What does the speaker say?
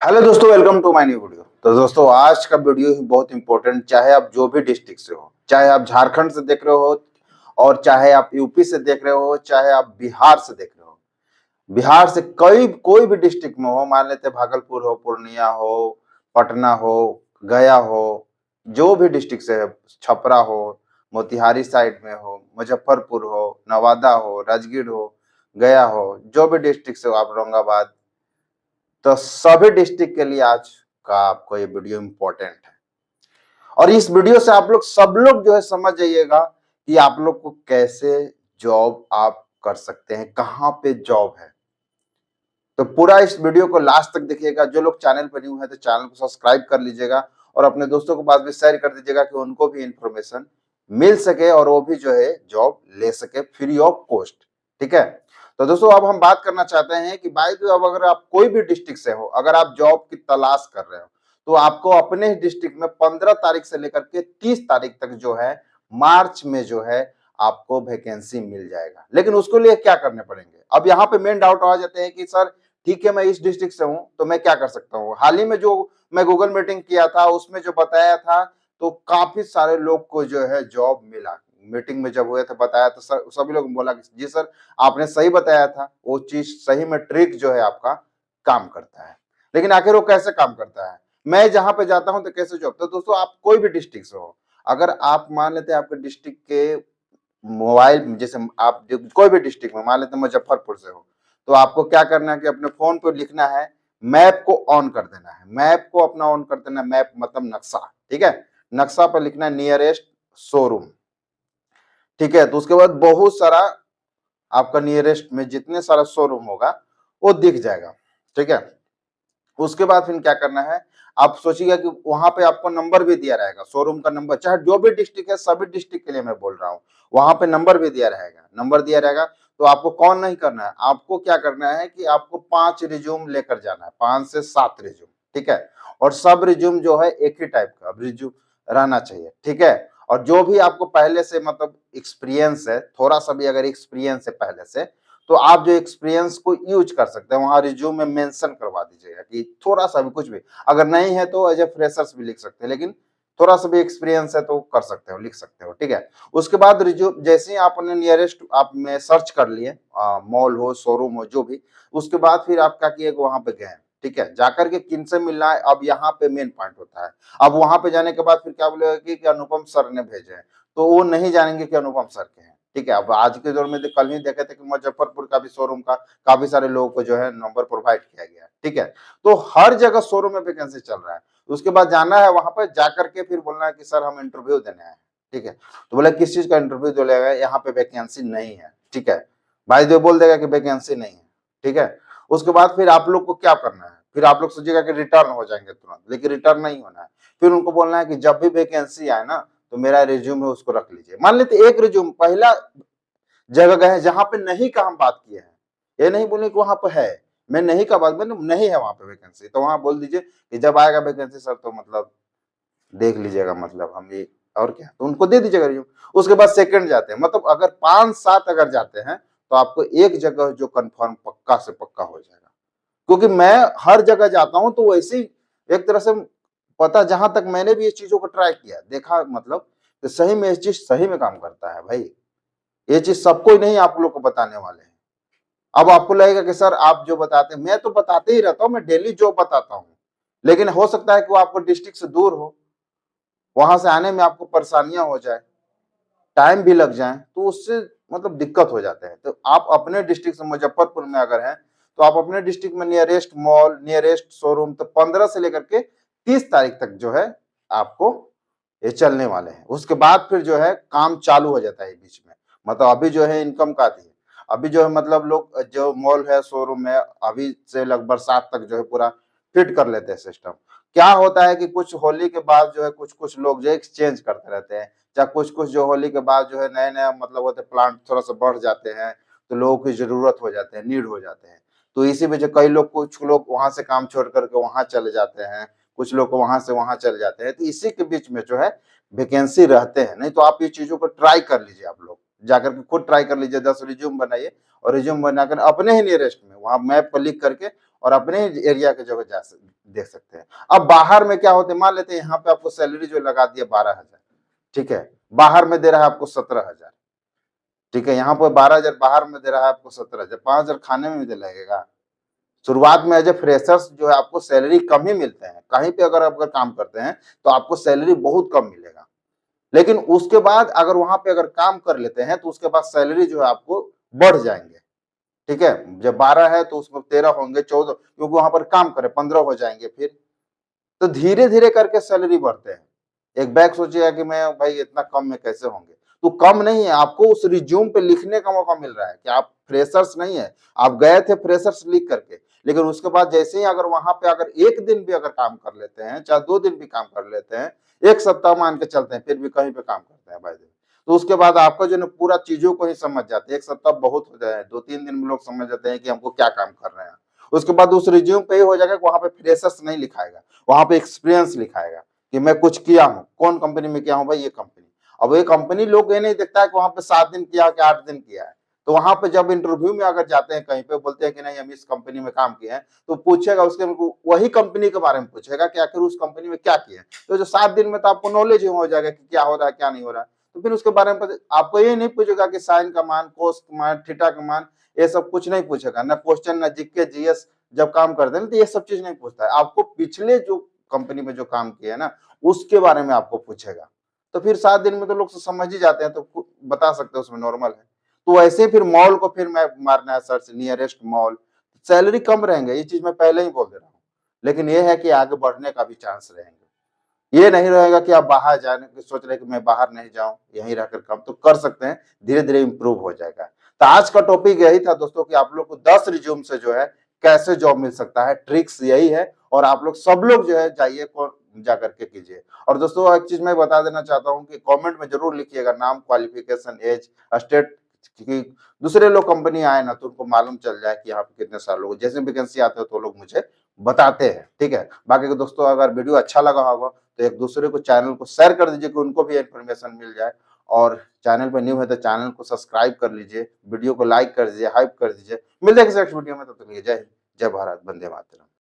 Hello दोस्तों, welcome to my new video. तो दोस्तों, आज का वीडियो ही बहुत इंपॉर्टेंट, चाहे आप जो भी डिस्ट्रिक्ट से हो, चाहे आप झारखंड से देख रहे हो और चाहे आप यूपी से देख रहे हो, चाहे आप बिहार से देख रहे हो। बिहार से कोई भी डिस्ट्रिक्ट में हो, मान लेते भागलपुर हो, पूर्णिया हो, पटना हो, गया हो, जो भी डिस्ट्रिक्ट से है, छपरा हो, मोतिहारी साइड में हो, मुजफ्फरपुर हो, नवादा हो, राजगीर हो, गया हो, जो भी डिस्ट्रिक्ट से हो आप, औरंगाबाद, तो सभी डिस्ट्रिक्ट के लिए आज का आपको ये वीडियो इंपॉर्टेंट है। और इस वीडियो से आप लोग सब लोग जो है समझ जाइएगा कि आप लोग को कैसे जॉब आप कर सकते हैं, कहाँ पे जॉब है। तो पूरा इस वीडियो को लास्ट तक देखिएगा। जो लोग चैनल पर न्यू है तो चैनल को सब्सक्राइब कर लीजिएगा और अपने दोस्तों के पास भी शेयर कर दीजिएगा कि उनको भी इंफॉर्मेशन मिल सके और वो भी जो है जॉब ले सके फ्री ऑफ कॉस्ट। ठीक है। तो दोस्तों, अब हम बात करना चाहते हैं कि भाई जो अब अगर आप कोई भी डिस्ट्रिक्ट से हो, अगर आप जॉब की तलाश कर रहे हो, तो आपको अपने डिस्ट्रिक्ट में 15 तारीख से लेकर के 30 तारीख तक जो है, मार्च में जो है आपको वैकेंसी मिल जाएगा। लेकिन उसके लिए क्या करने पड़ेंगे? अब यहाँ पे मेन डाउट आ जाते हैं कि सर ठीक है, मैं इस डिस्ट्रिक्ट से हूं तो मैं क्या कर सकता हूँ। हाल ही में जो मैं गूगल मीटिंग किया था उसमें जो बताया था, तो काफी सारे लोग को जो है जॉब मिला। मीटिंग में जब हुए थे बताया तो सभी लोग बोला कि जी सर, आपने सही बताया था, वो चीज सही में ट्रिक जो है आपका काम करता है। लेकिन आखिर वो कैसे काम करता है, मैं जहां पे जाता हूं तो कैसे जॉब। तो दोस्तों, आप कोई भी डिस्ट्रिक्ट से हो, अगर आप मान लेते हैं आपके डिस्ट्रिक्ट के मोबाइल, जैसे आप कोई भी डिस्ट्रिक्ट में मान लेते हैं मुजफ्फरपुर से हो, तो आपको क्या करना है कि अपने फोन पे लिखना है, मैप को ऑन कर देना है। मैप को अपना ऑन कर देना है, मैप मतलब नक्शा। ठीक है। नक्शा पर लिखना है नियरेस्ट शोरूम। ठीक है। तो उसके बाद बहुत सारा आपका नियरेस्ट में जितने सारा शोरूम होगा वो दिख जाएगा। ठीक है। उसके बाद फिर क्या करना है, आप सोचिएगा कि वहां पे आपको नंबर भी दिया रहेगा, शोरूम का नंबर, चाहे जो भी डिस्ट्रिक्ट है, सभी डिस्ट्रिक्ट के लिए मैं बोल रहा हूँ, वहां पे नंबर भी दिया रहेगा। नंबर दिया रहेगा तो आपको कॉल नहीं करना है, आपको क्या करना है कि आपको 5 रिज्यूम लेकर जाना है, 5 से 7 रिज्यूम। ठीक है। और सब रिज्यूम जो है एक ही टाइप का रिज्यूम रहना चाहिए। ठीक है। और जो भी आपको पहले से मतलब एक्सपीरियंस है, थोड़ा सा भी अगर एक्सपीरियंस है पहले से, तो आप जो एक्सपीरियंस को यूज कर सकते हैं, वहां रिज्यूम में मेंशन करवा दीजिएगा कि थोड़ा सा भी, कुछ भी। अगर नहीं है तो एज ए फ्रेशर्स भी लिख सकते हैं, लेकिन थोड़ा सा भी एक्सपीरियंस है तो कर सकते हो, लिख सकते हो। ठीक है। उसके बाद रिज्यूम जैसे ही आपने नियरेस्ट आप में सर्च कर लिए, मॉल हो, शोरूम हो, जो भी, उसके बाद फिर आप क्या किए, वहां पे गए। ठीक है। जाकर के किन से मिलना है, अब यहाँ पे मेन पॉइंट होता है। अब वहां पे जाने के बाद फिर क्या बोलेगा कि अनुपम सर ने भेजे हैं, तो वो नहीं जानेंगे कि अनुपम सर के हैं। ठीक है। अब आज के दौर में कल ही देखे थे कि मुजफ्फरपुर का भी शोरूम का काफी सारे लोगों को जो है नंबर प्रोवाइड किया गया है। ठीक है। तो हर जगह शोरूम में वैकेंसी चल रहा है। उसके बाद जाना है वहां पर, जाकर के फिर बोलना है कि सर हम इंटरव्यू देने आए हैं। ठीक है। तो बोला किस चीज का इंटरव्यू देगा, यहाँ पे वैकेंसी नहीं है। ठीक है। भाई जो बोल देगा कि वैकेंसी नहीं है। ठीक है। उसके बाद फिर आप लोग को क्या करना है, फिर आप लोग सोचिएगा कि रिटर्न हो जाएंगे तुरंत, लेकिन रिटर्न नहीं होना है। फिर उनको बोलना है कि जब भी वैकेंसी आए ना, तो मेरा रिज्यूम है उसको रख लीजिए। मान लेते एक रिज्यूम पहला जगह गए हैं जहां पे नहीं का हम बात किए हैं, ये नहीं बोले कि वहां पे है, मैं नहीं का बात, मैंने नहीं है वहां पे वैकेंसी, तो वहां बोल दीजिए कि जब आएगा वैकेंसी सर तो मतलब देख लीजिएगा, मतलब हम ये और क्या, तो उनको दे दीजिएगा रिज्यूम। उसके बाद सेकंड जाते हैं, मतलब अगर 5-7 अगर जाते हैं तो आपको एक जगह जो कंफर्म पक्का से पक्का हो जाएगा। क्योंकि मैं हर जगह जाता हूं तो वैसे ही एक तरह से पता, जहां तक मैंने भी इस चीजों को ट्राई किया, देखा, मतलब कि सही में ये चीज सही में काम करता है भाई। ये चीज सबको नहीं आप लोग को बताने वाले हैं। अब आपको लगेगा कि सर आप जो बताते हैं, मैं तो बताते ही रहता हूँ, मैं डेली जो बताता हूँ, लेकिन हो सकता है कि वो आपको डिस्ट्रिक्ट से दूर हो, वहां से आने में आपको परेशानियां हो जाए, टाइम भी लग जाए, तो उससे मतलब दिक्कत हो जाते हैं। तो आप अपने डिस्ट्रिक्ट से मुजफ्फरपुर में अगर हैं, तो आप अपने डिस्ट्रिक्ट में नियरेस्ट मॉल, नियरेस्ट शोरूम, तो 15 से लेकर के 30 तारीख तक जो है आपको ये चलने वाले हैं। उसके बाद फिर जो है काम चालू हो जाता है बीच में, मतलब अभी जो है इनकम का आती है। अभी जो है मतलब लोग जो मॉल है, शोरूम है, अभी से लगभग बरसात तक जो है पूरा फिट कर लेते हैं सिस्टम। क्या होता है कि कुछ होली के बाद जो है कुछ कुछ लोग जो एक्सचेंज करते रहते हैं, या कुछ कुछ जो होली के बाद जो है नए नए मतलब होते प्लांट थोड़ा सा बढ़ जाते हैं, तो लोगों की जरूरत हो जाते हैं, नीड हो जाते हैं। तो इसी वजह कई लोग, कुछ लोग वहां से काम छोड़ करके वहां चले जाते हैं, कुछ लोग वहां से वहां चले जाते हैं। तो इसी के बीच में जो है वैकेंसी रहते हैं। नहीं तो आप ये चीजों को ट्राई कर लीजिए, आप लोग जाकर के खुद ट्राई कर लीजिए, 10 रिज्यूम बनाइए और रिज्यूम बनाकर अपने ही नियरेस्ट में वहां मैप पर लिख करके और अपने एरिया के जगह देख सकते हैं। अब बाहर में क्या होता है, मान लेते हैं यहाँ पे आपको सैलरी जो लगा दिया 12,000, ठीक है, बाहर में दे रहा है आपको 17,000, ठीक है, यहाँ पर 12,000 बाहर में दे रहा है आपको 17,000, 5,000 खाने में भी तो लगेगा। शुरुआत में एज ए फ्रेशर्स जो है आपको सैलरी कम ही मिलते हैं, कहीं पे अगर काम करते हैं तो आपको सैलरी बहुत कम मिलेगा। लेकिन उसके बाद अगर वहां पे अगर काम कर लेते हैं तो उसके बाद सैलरी जो है आपको बढ़ जाएंगे, ठीक है, जब 12 है तो उसमें 13 होंगे, 14, क्योंकि वहां पर काम करें 15 हो जाएंगे फिर। तो धीरे धीरे करके सैलरी बढ़ते हैं। एक बैग सोचिएगा कि मैं भाई इतना कम में कैसे होंगे, तो कम नहीं है, आपको उस रिज्यूम पे लिखने का मौका मिल रहा है कि आप फ्रेशर्स नहीं है, आप गए थे फ्रेशर्स लिख करके, लेकिन उसके बाद जैसे ही अगर वहां पे अगर एक दिन भी अगर काम कर लेते हैं, चाहे 2 दिन भी काम कर लेते हैं, एक सप्ताह मान के चलते हैं, फिर भी कहीं पे काम करते हैं भाई, तो उसके बाद आपका जो है पूरा चीजों को ही समझ जाते हैं। एक सप्ताह बहुत हो जाए, 2-3 दिन में लोग समझ जाते हैं कि हमको क्या काम कर रहे हैं। उसके बाद उस रिज्यूम पे ही हो जाएगा कि वहां पे फ्रेशर्स नहीं लिखाएगा, वहां पे एक्सपीरियंस लिखाएगा कि मैं कुछ किया हूँ, कौन कंपनी में किया हूँ भाई, ये कंपनी। अब ये कंपनी लोग ये नहीं देखता है कि वहां पे 7 दिन किया कि 8 दिन किया है। तो वहां पे जब इंटरव्यू में अगर जाते हैं कहीं पे, बोलते हैं कि नहीं हम इस कंपनी में काम किए हैं, तो पूछेगा उसके वही कंपनी के बारे में पूछेगा कि आखिर उस कंपनी में क्या किए। तो जो 7 दिन में तो आपको नॉलेज ही हो जाएगा कि क्या हो रहा है क्या नहीं हो रहा है। तो फिर उसके बारे में आपको ये नहीं पूछेगा कि साइन का मान, कोस का मान, थीटा का मान, ये सब कुछ नहीं पूछेगा, ना क्वेश्चन, ना जीके, जीएस जब काम करते हैं तो ये सब चीज नहीं पूछता है। आपको पिछले जो कंपनी में जो काम किया है ना, उसके बारे में आपको पूछेगा। तो फिर 7 दिन में तो लोग समझ ही जाते हैं, तो बता सकते हैं, उसमें नॉर्मल है। तो वैसे फिर मॉल को फिर मैं मारना है सर्च, नियरेस्ट मॉल, सैलरी कम रहेंगे, ये चीज मैं पहले ही बोल दे रहा हूँ। लेकिन ये है कि आगे बढ़ने का भी चांस रहेंगे। ये नहीं रहेगा कि आप बाहर जाने की सोच रहे कि मैं बाहर नहीं जाऊं, यहीं रहकर काम तो कर सकते हैं, धीरे धीरे इंप्रूव हो जाएगा। तो आज का टॉपिक यही था दोस्तों कि आप लोग को 10 रिज्यूम से जो है कैसे जॉब मिल सकता है, ट्रिक्स यही है। और आप लोग सब लोग जो है जाइए जा करके कीजिए। और दोस्तों एक चीज मैं बता देना चाहता हूँ कि कमेंट में जरूर लिखिएगा नाम, क्वालिफिकेशन, एज, स्टेट, कि दूसरे लोग कंपनी आए ना तो उनको मालूम चल जाए कि यहाँ पे कितने साल लोग, जैसे वैकेंसी आते हो तो लोग मुझे बताते हैं, ठीक है। बाकी के दोस्तों अगर वीडियो अच्छा लगा होगा तो एक दूसरे को चैनल को शेयर कर दीजिए कि उनको भी इन्फॉर्मेशन मिल जाए। और चैनल पर न्यू है तो चैनल को सब्सक्राइब कर लीजिए, वीडियो को लाइक कर दीजिए, हाइप कर दीजिए। मिलते हैं किसी नेक्स्ट वीडियो में, तब तक के लिए जय हिंद, जय भारत, वंदे मातरम।